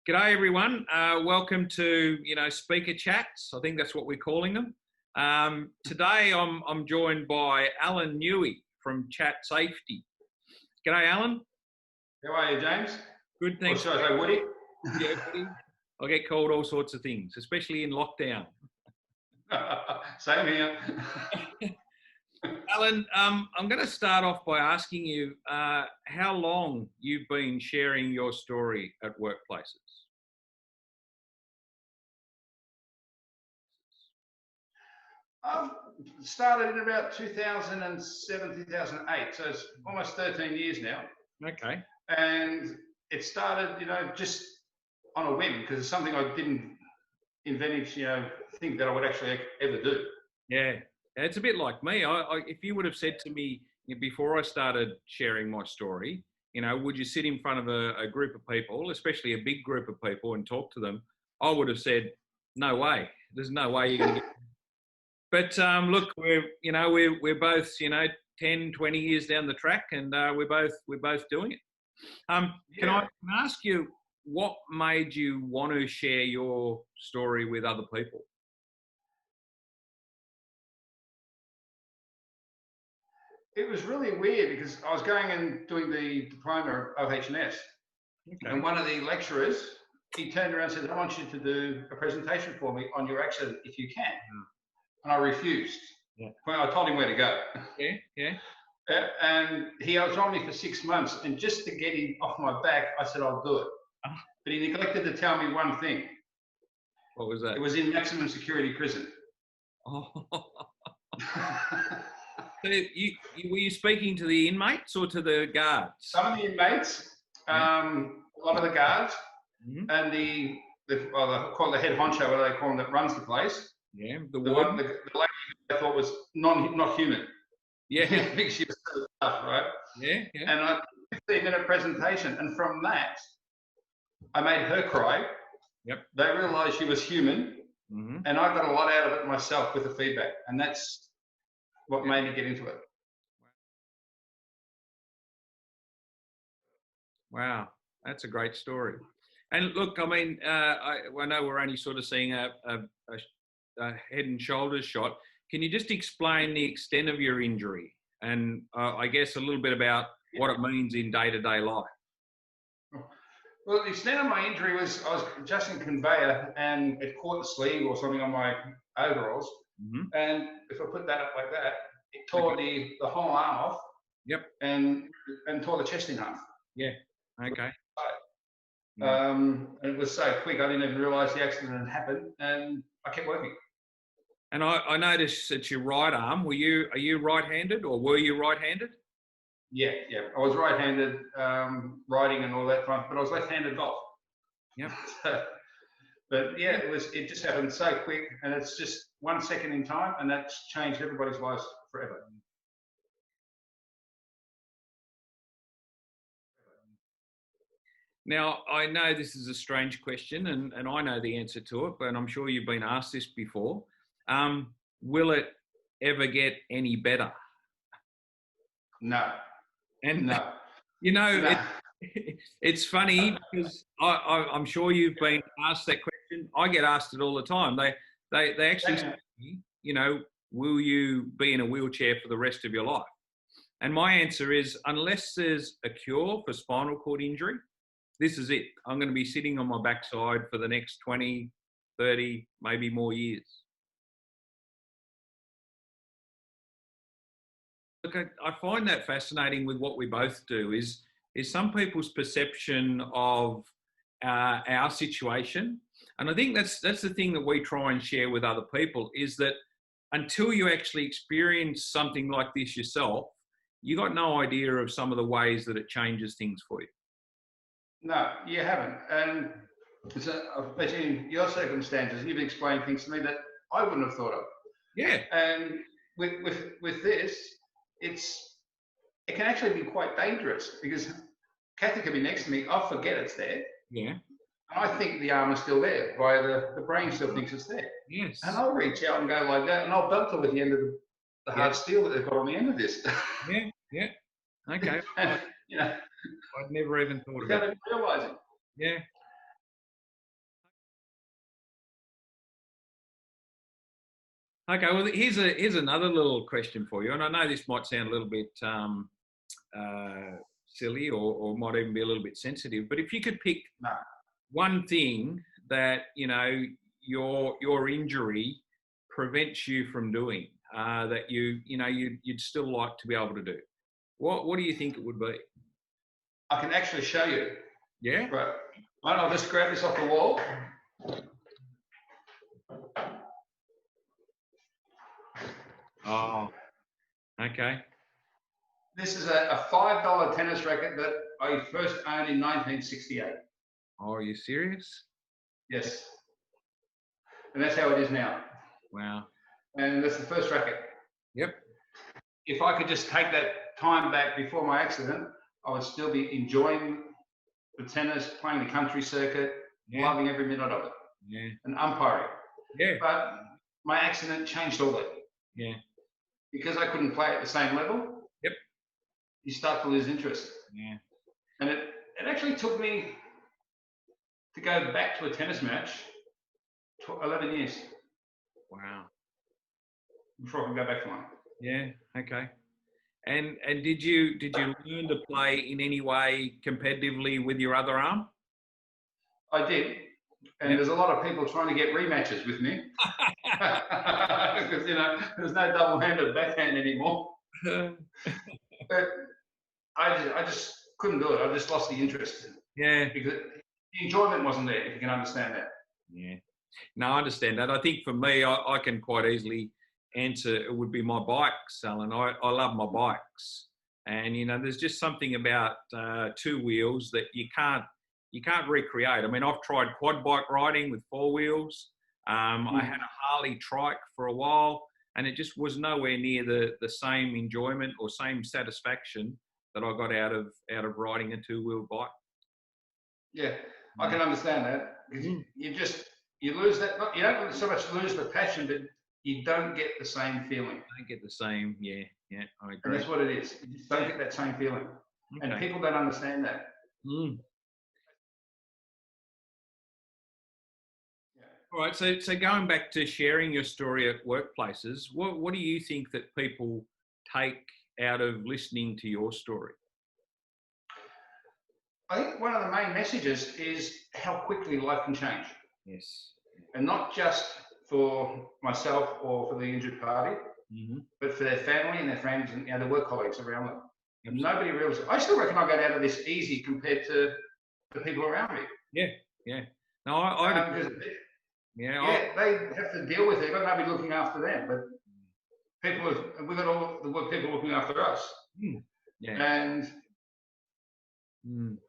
G'day everyone. Welcome to speaker chats. I think that's what we're calling them. Today I'm joined by Alan Newey from Chat Safety. G'day Alan. How are you, James? Good, thanks. Or should I say Woody? Yeah, Woody. I get called all sorts of things, especially in lockdown. Same here. Alan, I'm going to start off by asking you how long you've been sharing your story at workplaces. Started in about 2007, 2008, so it's almost 13 years now. Okay. And it started, just on a whim, because it's something I didn't think that I would actually ever do. Yeah, it's a bit like me. If you would have said to me before I started sharing my story, would you sit in front of a group of people, especially a big group of people, and talk to them, I would have said, no way. There's no way you're going to get. But look, we're both 10, 20 years down the track, and we're both doing it. Can I ask you what made you want to share your story with other people? It was really weird because I was going and doing the diploma of HNS, and one of the lecturers, he turned around and said, I want you to do a presentation for me on your accident if you can. And I refused. Yeah. Well, I told him where to go. Yeah. And he was on me for 6 months, and just to get him off my back, I said, I'll do it. But he neglected to tell me one thing. What was that? It was in maximum security prison. Oh. So were you speaking to the inmates or to the guards? Some of the inmates, a lot of the guards, and they call the head honcho, what they call him, that runs the place. Yeah, the lady I thought was not human. Yeah. I think she was so tough, right? Yeah. And I 15-minute presentation, and from that, I made her cry. Yep. They realised she was human, and I got a lot out of it myself with the feedback, and that's what made me get into it. Wow, that's a great story. And look, I mean, I know we're only sort of seeing a head and shoulders shot. Can you just explain the extent of your injury and I guess a little bit about what it means in day-to-day life? Well, the extent of my injury was I was adjusting conveyor and it caught the sleeve or something on my overalls. And if I put that up like that, it tore the whole arm off. Yep. And tore the chest in half. Yeah. Okay. And it was so quick, I didn't even realise the accident had happened, and I kept working. And I noticed that your right arm, are you right-handed or were you right-handed? Yeah. I was right-handed, riding and all that time, but I was left-handed golf. Yep. But yeah, it just happened so quick, and it's just 1 second in time, and that's changed everybody's lives forever. Now, I know this is a strange question, and I know the answer to it, but I'm sure you've been asked this before. Will it ever get any better? No. And no. No. It's funny because I'm sure you've been asked that question. I get asked it all the time. They actually say to me, will you be in a wheelchair for the rest of your life? And my answer is, unless there's a cure for spinal cord injury, this is it. I'm going to be sitting on my backside for the next 20, 30, maybe more years. Look, I find that fascinating with what we both do is some people's perception of our situation. And I think that's the thing that we try and share with other people is that until you actually experience something like this yourself, you got no idea of some of the ways that it changes things for you. No, you haven't. And especially in your circumstances, you've explained things to me that I wouldn't have thought of. Yeah. And with this, it can actually be quite dangerous because Kathy could be next to me. I'll forget it's there. Yeah. And I think the arm is still there, while the brain still thinks it's there. Yes. And I'll reach out and go like that, and I'll belt her with the end of the hard steel that they've got on the end of this. Yeah. Okay. And, I'd never even thought about it. Realising. Yeah. Okay, well, here's another little question for you, and I know this might sound a little bit silly, or might even be a little bit sensitive, but if you could pick No. one thing that your injury prevents you from doing, that you'd still like to be able to do, what do you think it would be? I can actually show you. Yeah. Right. I'll just grab this off the wall. Oh, okay. This is a $5 tennis racket that I first owned in 1968. Oh, are you serious? Yes. And that's how it is now. Wow. And that's the first racket. Yep. If I could just take that time back before my accident, I would still be enjoying the tennis, playing the country circuit, loving every minute of it. Yeah. And umpiring. Yeah. But my accident changed all that. Yeah. Because I couldn't play at the same level. Yep. You start to lose interest. Yeah. And it actually took me to go back to a tennis match 11 years. Wow. Before I could go back to one. Yeah. Okay. And did you learn to play in any way competitively with your other arm? I did. And there's a lot of people trying to get rematches with me. Because, there's no double-handed backhand anymore. But I just couldn't do it. I just lost the interest. Yeah. Because the enjoyment wasn't there, if you can understand that. Yeah. No, I understand that. I think for me, I can quite easily answer, it would be my bikes, Alan. I love my bikes. And, there's just something about two wheels that you can't recreate. I mean, I've tried quad bike riding with four wheels. I had a Harley trike for a while, and it just was nowhere near the same enjoyment or same satisfaction that I got out of riding a two-wheel bike. Yeah, I can understand that. You lose that. You don't so much lose the passion, but you don't get the same feeling. Don't get the same. Yeah, I agree. And that's what it is. You just don't get that same feeling, and people don't understand that. All right, so going back to sharing your story at workplaces, what do you think that people take out of listening to your story? I think one of the main messages is how quickly life can change. Yes. And not just for myself or for the injured party, but for their family and their friends and their work colleagues around them. And nobody realizes. I still reckon I got out of this easy compared to the people around me. Yeah. No, they have to deal with it, but nobody looking after them. But we've got all the people looking after us. And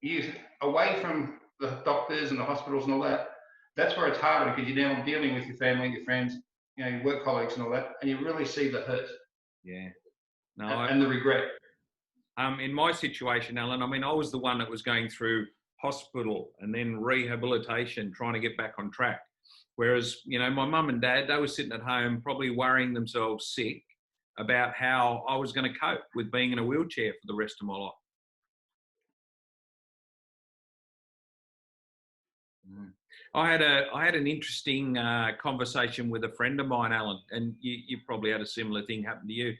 you away from the doctors and the hospitals and all that, that's where it's harder because you're now dealing with your family, your friends, your work colleagues and all that, and you really see the hurt. Yeah. No, and the regret. In my situation, Alan, I mean, I was the one that was going through hospital and then rehabilitation, trying to get back on track. Whereas, my mum and dad, they were sitting at home probably worrying themselves sick about how I was going to cope with being in a wheelchair for the rest of my life. I had an interesting conversation with a friend of mine, Alan, and you probably had a similar thing happen to you.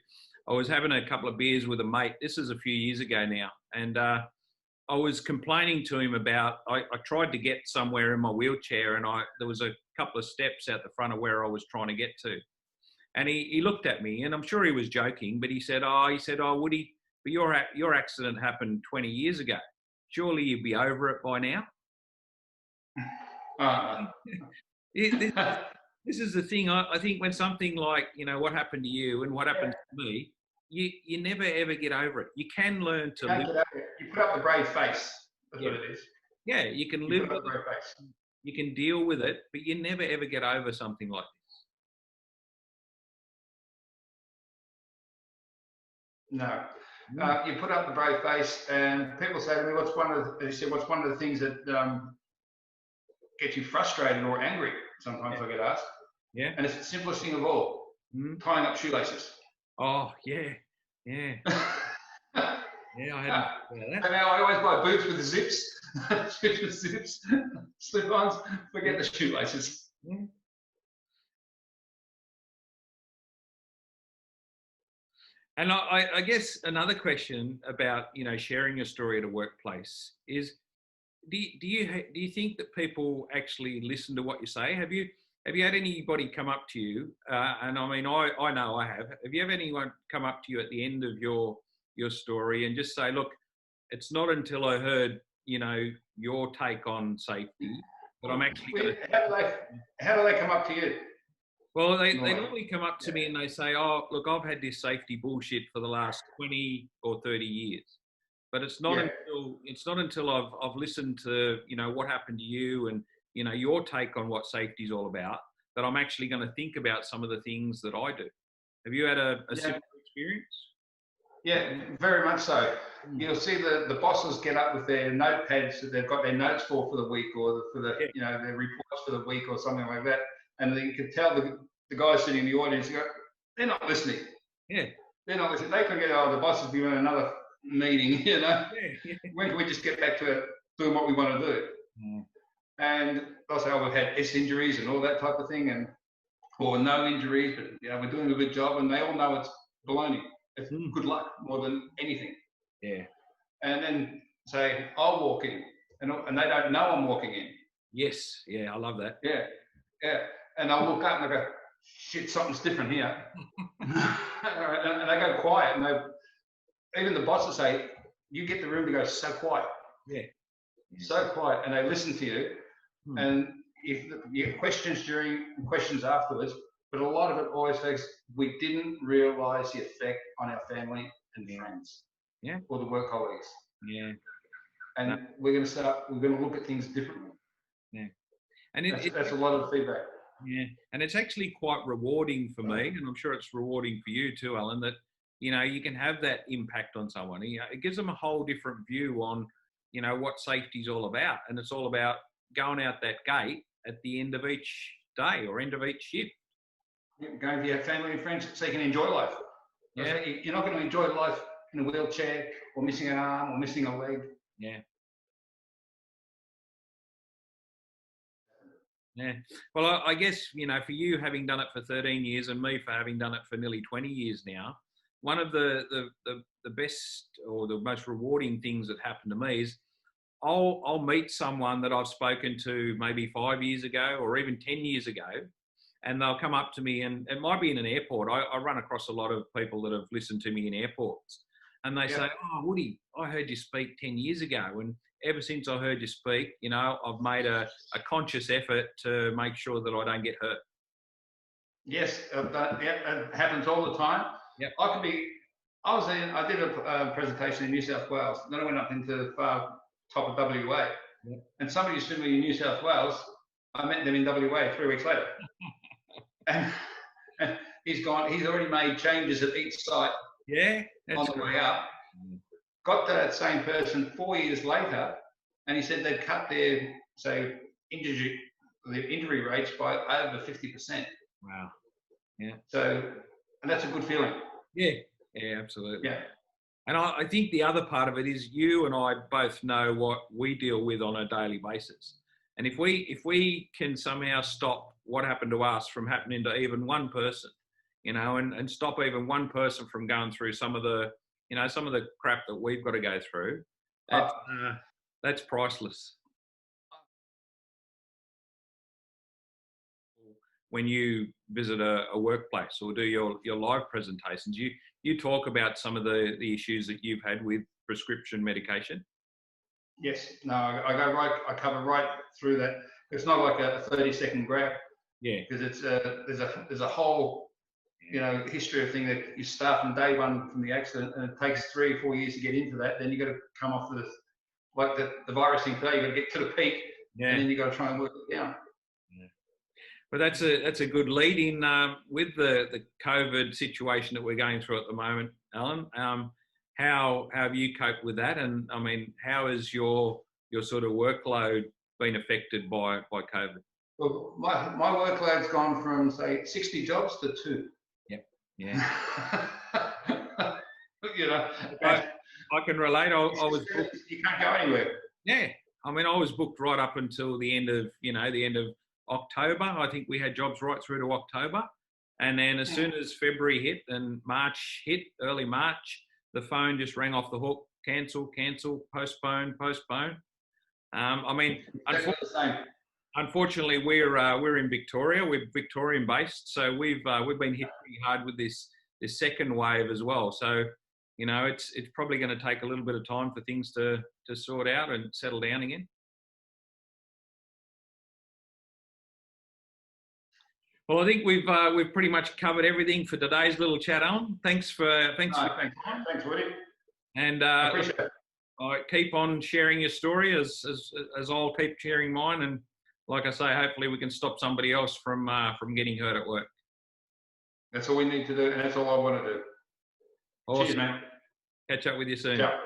I was having a couple of beers with a mate. This is a few years ago now. And I was complaining to him about, I tried to get somewhere in my wheelchair, and there was a couple of steps out the front of where I was trying to get to. And he looked at me, and I'm sure he was joking, but he said, Woody, but your accident happened 20 years ago. Surely you'd be over it by now. This is the thing. I think when something like, what happened to you and what happened to me, you never ever get over it. You can learn to live. You put up the brave face. That's what it is. Yeah, you can live with it. You can deal with it, but you never ever get over something like this. No. You put up the brave face, and people say to me, what's one of the things that get you frustrated or angry? Sometimes I get asked. Yeah. And it's the simplest thing of all, tying up shoelaces. Oh, yeah. Yeah, I hadn't that. And now I always buy boots with zips, slip-ons, forget the shoelaces. And I guess another question about, sharing your story at a workplace is, do you think that people actually listen to what you say? Have you had anybody come up to you? And I mean, I know I have. Have you ever anyone come up to you at the end of your story and just say, look, it's not until I heard, your take on safety that I'm actually going to. How do they come up to you? Well, they normally come up to me and they say, oh, look, I've had this safety bullshit for the last 20 or 30 years. But it's not until I've listened to, what happened to you and, your take on what safety is all about, that I'm actually going to think about some of the things that I do. Have you had a similar experience? Yeah, very much so. You'll see the bosses get up with their notepads that they've got their notes for the week, or for their reports for the week or something like that. And you can tell the guys sitting in the audience, they're not listening. Yeah. They're not listening. They can get, the boss is giving another meeting, When can we just get back to doing what we want to do? And they'll say, we've had S injuries and all that type of thing, or no injuries, but we're doing a good job, and they all know it's baloney. It's good luck more than anything. Yeah. And then say, I'll walk in, and they don't know I'm walking in. Yes. Yeah, I love that. Yeah. Yeah. And I'll look up and I go, shit, something's different here. And they go quiet, and even the bosses say, you get the room to go so quiet. Yeah. So quiet, and they listen to you. And if you get questions during, questions afterwards, but a lot of it always says, we didn't realise the effect on our family and friends, or the work colleagues. Yeah. And we're going to look at things differently. Yeah. And that's a lot of feedback. Yeah. And it's actually quite rewarding for me, and I'm sure it's rewarding for you too, Alan, that, you can have that impact on someone. It gives them a whole different view on, what safety is all about. And it's all about going out that gate at the end of each day or end of each shift. Going to your family and friends so you can enjoy life. Yeah. You're not going to enjoy life in a wheelchair, or missing an arm, or missing a leg. Yeah. Yeah. Well, I guess, for you having done it for 13 years and me for having done it for nearly 20 years now, one of the best or the most rewarding things that happened to me is I'll meet someone that I've spoken to maybe 5 years ago or even 10 years ago, and they'll come up to me, and it might be in an airport. I run across a lot of people that have listened to me in airports, and they say, oh, Woody, I heard you speak 10 years ago. And ever since I heard you speak, I've made a conscious effort to make sure that I don't get hurt. Yes, it happens all the time. Yep. I did a presentation in New South Wales, then I went up into the far top of WA, and somebody stood me in New South Wales. I met them in WA 3 weeks later. and he's already made changes at each site on the way up. Got that same person 4 years later, and he said they'd cut their injury rates by over 50%. Wow. Yeah. So, and that's a good feeling. Yeah. Yeah, absolutely. Yeah. And I think the other part of it is you and I both know what we deal with on a daily basis. And if we can somehow stop what happened to us from happening to even one person, and stop even one person from going through some of the crap that we've got to go through, that's priceless. When you visit a workplace or do your live presentations, you talk about some of the issues that you've had with prescription medication. Yes. No, I cover right through that. It's not like a 30-second grab. Yeah. Because it's there's a whole history of thing that you start from day one from the accident, and it takes 3 or 4 years to get into that. Then you got to come off the virus thing today. You got to get to the peak, and then you got to try and work it down. Yeah. But that's a good lead in with the COVID situation that we're going through at the moment, Alan. How have you coped with that? And I mean, how has your sort of workload been affected by COVID? Well, my workload's gone from say 60 jobs to 2. Yep. Yeah. I can relate. I was booked. You can't go anywhere. Yeah. I mean, I was booked right up until the end of October. I think we had jobs right through to October. And then as soon as February hit and March hit, early March, the phone just rang off the hook. Cancel, postpone. I mean, unfortunately, we're in Victoria. We're Victorian based, so we've been hit pretty hard with this second wave as well. So, it's probably going to take a little bit of time for things to sort out and settle down again. Well, I think we've pretty much covered everything for today's little chat, Alan. Thanks, Woody. And appreciate it. keep on sharing your story as I'll keep sharing mine. And like I say, hopefully we can stop somebody else from getting hurt at work. That's all we need to do, and that's all I want to do. Awesome. Cheers, man. Catch up with you soon. Ciao.